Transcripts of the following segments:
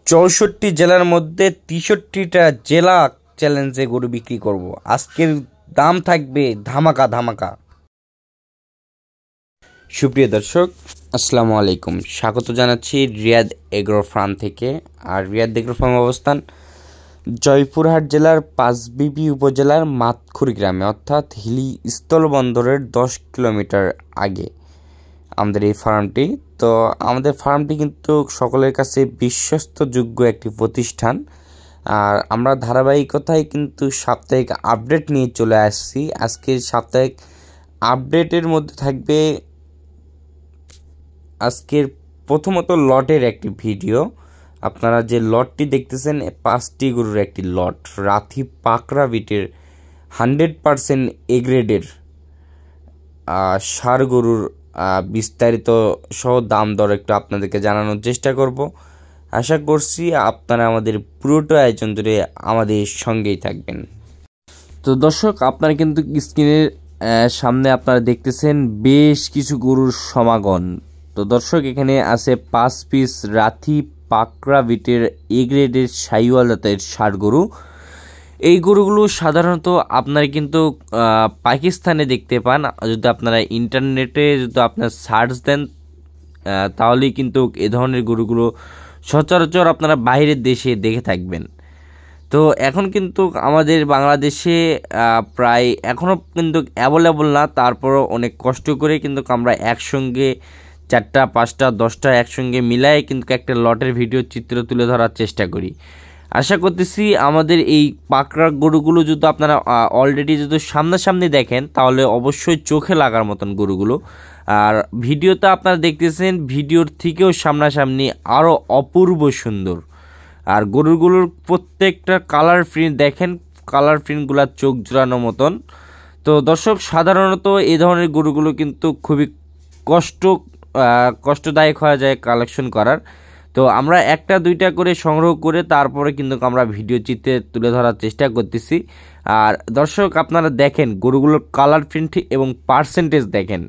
64 জেলার মধ্যে 63টা জেলা চ্যালেঞ্জে গরু বিক্রি করব। আজকের দাম থাকবে ধামাকা ধামাকা। সুপ্রিয় দর্শক, আসসালামু আলাইকুম। স্বাগত জানাচ্ছি রিয়াদ এগ্রো ফার্ম থেকে। আর রিয়াদ এগ্রো ফার্ম অবস্থান জয়পুরহাট জেলার পাঁচবিবি উপজেলার মাতখুর গ্রামে, অর্থাৎ হিলি স্থলবন্দরের 10 কিলোমিটার আগে আমাদের এই ফার্মটি। তো আমাদের ফার্মটি কিন্তু সকলের কাছে বিশ্বস্তযোগ্য একটি প্রতিষ্ঠান। আর আমরা ধারাবাহিকতায় কিন্তু সাপ্তাহিক আপডেট নিয়ে চলে আসছি। আজকের সাপ্তাহিক আপডেটের মধ্যে থাকবে আজকের প্রথমত লটের একটি ভিডিও। আপনারা যে লটটি দেখতেছেন 5টি গরুর একটি লট, রাথি পাকড়া বিটের 100% এ গ্রেডের ষাঁড় গরুর বিস্তারিত সহ দাম দর একটু আপনাদেরকে জানানোর চেষ্টা করব। আশা করছি আপনারা আমাদের পুরোটা আয়োজন ধরে আমাদের সঙ্গেই থাকবেন। তো দর্শক, আপনারা কিন্তু স্ক্রিনের সামনে আপনারা দেখতেছেন বেশ কিছু গরুর সমাগম। তো দর্শক, এখানে আছে 5 পিস রাথি পাকড়া বিটের এ গ্রেডের শাহিওয়াল জাতের ষাঁড় গরু। এই গরুগুলো সাধারণত আপনারা কিন্তু পাকিস্তানে দেখতে পান। যদি আপনারা ইন্টারনেটে যদি আপনারা সার্চ দেন তাহলেই কিন্তু এ ধরনের গরুগুলো সচরাচর আপনারা বাইরের দেশে দেখে থাকবেন। তো এখন কিন্তু আমাদের বাংলাদেশে প্রায় এখনও কিন্তু অ্যাভেলেবল না, তারপরও অনেক কষ্ট করে কিন্তু আমরা একসঙ্গে 4টা 5টা 10টা একসঙ্গে মিলাই কিন্তু একটা লটের ভিডিও চিত্র তুলে ধরার চেষ্টা করি। আশা করতেছি আমাদের এই পাকড়া গরুগুলো যদি আপনারা অলরেডি যদি সামনাসামনি দেখেন তাহলে অবশ্যই চোখে লাগার মতন গরুগুলো। আর ভিডিওতে আপনারা দেখতেছেন ভিডিওর থেকেও সামনাসামনি আরও অপূর্ব সুন্দর। আর গরুগুলোর প্রত্যেকটা কালার প্রিন্ট দেখেন, কালার প্রিন্টগুলো চোখ জোড়ানোর মতন। তো দর্শক, সাধারণত এই ধরনের গরুগুলো কিন্তু খুবই কষ্টদায়ক হয়ে যায় কালেকশন করার। তো আমরা 1টা 2টা করে সংগ্রহ করে তারপরে কিন্তু আমরা ভিডিও চিত্রে তুলে ধরার চেষ্টা করতেছি। আর দর্শক, আপনারা দেখেন গরুগুলোর কালার প্রিন্ট এবং পার্সেন্টেজ দেখেন।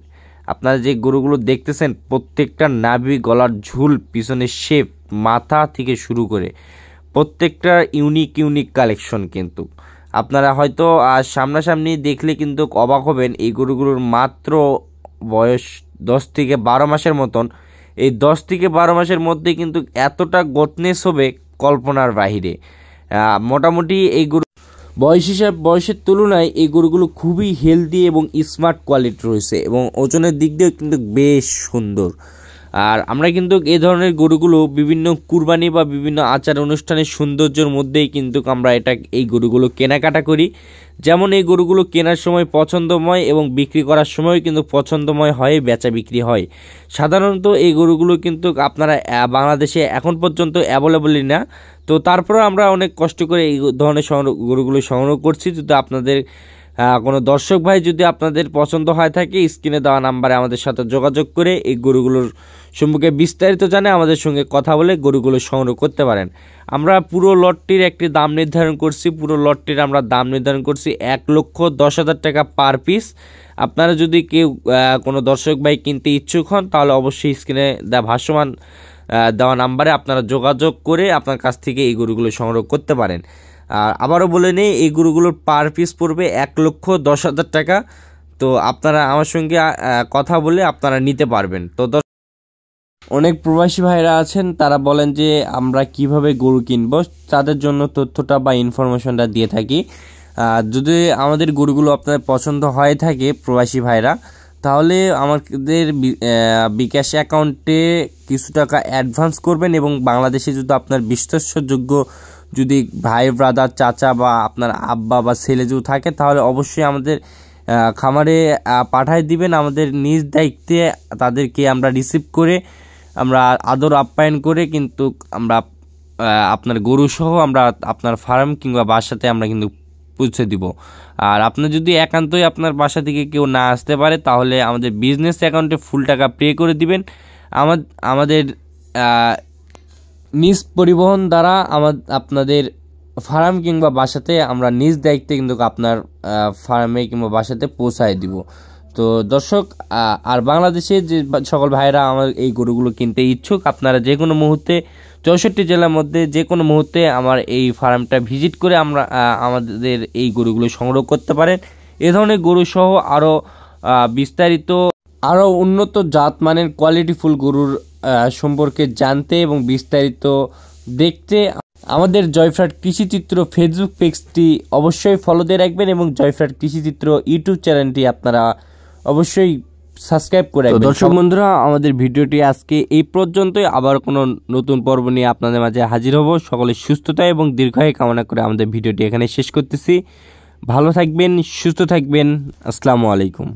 আপনারা যে গরুগুলো দেখতেছেন প্রত্যেকটা নাভি, গলার ঝুল, পিছনের শেপ, মাথা থেকে শুরু করে প্রত্যেকটা ইউনিক কালেকশন। কিন্তু আপনারা হয়তো সামনাসামনি দেখলে কিন্তু অবাক হবেন। এই গরুগুলোর মাত্র বয়স 10 থেকে 12 মাসের মতন। এই 10 থেকে 12 মাসের মধ্যে কিন্তু এতটা গতনেস হবে কল্পনার বাহিরে। মোটামুটি এই গরু বয়সের তুলনায় এই গরুগুলো খুবই হেলদি এবং স্মার্ট কোয়ালিটি রয়েছে এবং ওজনের দিক দিয়েও কিন্তু বেশ সুন্দর। আর আমরা কিন্তু এই ধরনের গরুগুলো বিভিন্ন কুরবানি বা বিভিন্ন আচার অনুষ্ঠানের সৌন্দর্যের মধ্যেই কিন্তু আমরা এই গরুগুলো কেনাকাটা করি। যেমন এই গরুগুলো কেনার সময় পছন্দময় এবং বিক্রি করার সময় কিন্তু পছন্দময় হয়, বেচা বিক্রি হয়। সাধারণত এই গরুগুলো কিন্তু আপনারা বাংলাদেশে এখন পর্যন্ত অ্যাভেলেবলই না। তো তারপরে আমরা অনেক কষ্ট করে এই ধরনের গরুগুলো সংগ্রহ করছি। যদি আপনাদের কোনো দর্শক ভাই যদি আপনাদের পছন্দ হয় থাকে, স্ক্রিনে দেওয়া নাম্বারে আমাদের সাথে যোগাযোগ করে এই গরুগুলোর সম্পর্কে বিস্তারিত জানে আমাদের সঙ্গে কথা বলে গরুগুলো সংগ্রহ করতে পারেন। আমরা পুরো লটটির একটি দাম নির্ধারণ করছি। পুরো লটটির আমরা দাম নির্ধারণ করছি 1,10,000 টাকা পার পিস। আপনারা যদি কেউ কোনো দর্শক ভাই কিনতে ইচ্ছুক হন তাহলে অবশ্যই স্ক্রিনে ভাসমান দেওয়া নাম্বারে আপনারা যোগাযোগ করে আপনার কাছ থেকে এই গরুগুলো সংগ্রহ করতে পারেন। আর আবারও বলে নেই, এই গরুগুলোর পার পিস পড়বে 1,10,000 টাকা। তো আপনারা আমার সঙ্গে কথা বলে আপনারা নিতে পারবেন। তো অনেক প্রবাসী ভাইরা আছেন, তারা বলেন যে আমরা কিভাবে গরু কিনব, তাদের জন্য তথ্যটা বা ইনফরমেশনটা দিয়ে থাকি। যদি আমাদের গরুগুলো আপনার পছন্দ হয়ে থাকে প্রবাসী ভাইরা, তাহলে আমাদের বিকাশ অ্যাকাউন্টে কিছু টাকা অ্যাডভান্স করবেন এবং বাংলাদেশে যদি আপনার বিশ্বাসযোগ্য যদি ভাই, ব্রাদার, চাচা বা আপনার আব্বা বা ছেলে যদি থাকে তাহলে অবশ্যই আমাদের খামারে পাঠায় দিবেন। আমাদের নিজ দায়িত্বে তাদেরকে আমরা রিসিভ করে আমরা আদর আপ্যায়ন করে কিন্তু আমরা আপনার গরু সহ আমরা আপনার ফার্ম কিংবা বাসাতে আমরা কিন্তু পৌঁছে দিব। আর আপনার যদি একান্তই আপনার বাসা থেকে কেউ না আসতে পারে তাহলে আমাদের বিজনেস অ্যাকাউন্টে ফুল টাকা পে করে দিবেন। আমাদের নিজ পরিবহন দ্বারা আপনাদের ফার্ম কিংবা বাসাতে আমরা নিজ দায়িত্বে কিন্তু আপনার ফার্মে কিংবা বাসাতে পৌঁছায় দিব। তো দর্শক, আর বাংলাদেশে যে সকল ভাইরা আমার এই গরুগুলো কিনতে ইচ্ছুক, আপনারা যে কোনো মুহূর্তে 64 জেলার মধ্যে যে কোনো মুহূর্তে আমার এই ফার্মটা ভিজিট করে আমরা আমাদের এই গরুগুলো সংগ্রহ করতে পারেন। এ ধরনের গরু সহ আরও বিস্তারিত আরও উন্নত জাতমানের কোয়ালিটিফুল গরুর সম্পর্কে জানতে এবং বিস্তারিত দেখতে আমাদের জয়ফ্রাট কৃষিচিত্র ফেসবুক পেজটি অবশ্যই ফলো দিয়ে রাখবেন এবং জয়ফ্রাট কৃষিচিত্র ইউটিউব চ্যানেলটি আপনারা অবশ্যই সাবস্ক্রাইব করে রাখবেন। দর্শক বন্ধুরা, আমাদের ভিডিওটি আজকে এই পর্যন্তই। আবার কোনো নতুন পর্ব নিয়ে আপনাদের মাঝে হাজির হব। সকলের সুস্থতা এবং দীর্ঘায়ু কামনা করে আমাদের ভিডিওটি এখানে শেষ করতেছি। ভালো থাকবেন, সুস্থ থাকবেন। আসসালামু আলাইকুম।